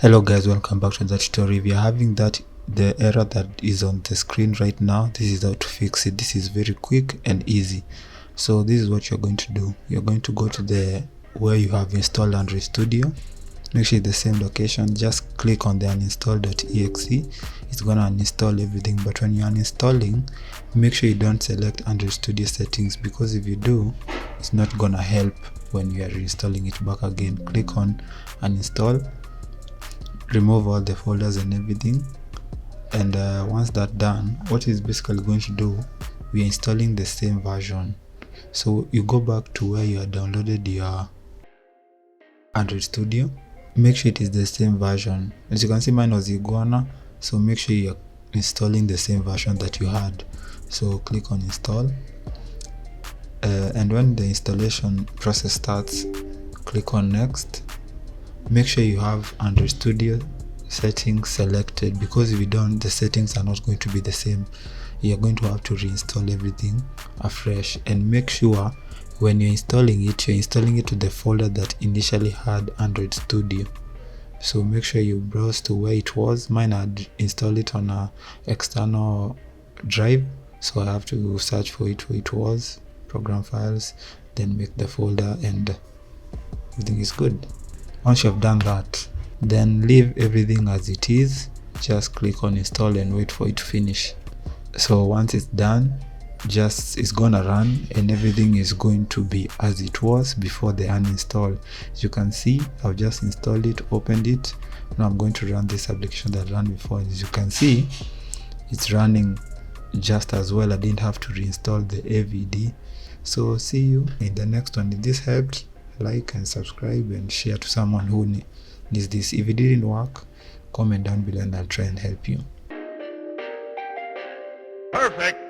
Hello guys, welcome back to the tutorial. If you're having the error that is on the screen right now, this is how to fix it. This is very quick and easy. So this is what you're going to do. You're going to go to the where you have installed Android Studio. Make sure it's the same location. Just click on the uninstall.exe. It's gonna uninstall everything, but when you're uninstalling, make sure you don't select Android Studio settings, because if you do, it's not gonna help when you are reinstalling it back again. Click on uninstall, remove all the folders and everything, and once that's done, what is basically going to do, we are installing the same version. So you go back to where you have downloaded your Android Studio. Make sure it is the same version. As you can see, mine was Iguana, so make sure you're installing the same version that you had. So click on install, and when the installation process starts, click on next. Make sure you have Android Studio settings selected, because if you don't, the settings are not going to be the same. You're going to have to reinstall everything afresh, and make sure when you're installing it to the folder that initially had Android Studio. So make sure you browse to where it was. Mine had installed it on a external drive, so I have to search for it where it was, program files, then make the folder, and everything is good. Once you have done that, then leave everything as it is. Just click on install and wait for it to finish. So once it's done, it's gonna run and everything is going to be as it was before the uninstall. As you can see, I've just installed it, opened it. Now I'm going to run this application that ran before. As you can see, it's running just as well. I didn't have to reinstall the AVD. So see you in the next one. If this helped, like and subscribe and share to someone who needs this. If it didn't work, comment down below and I'll try and help you. Perfect.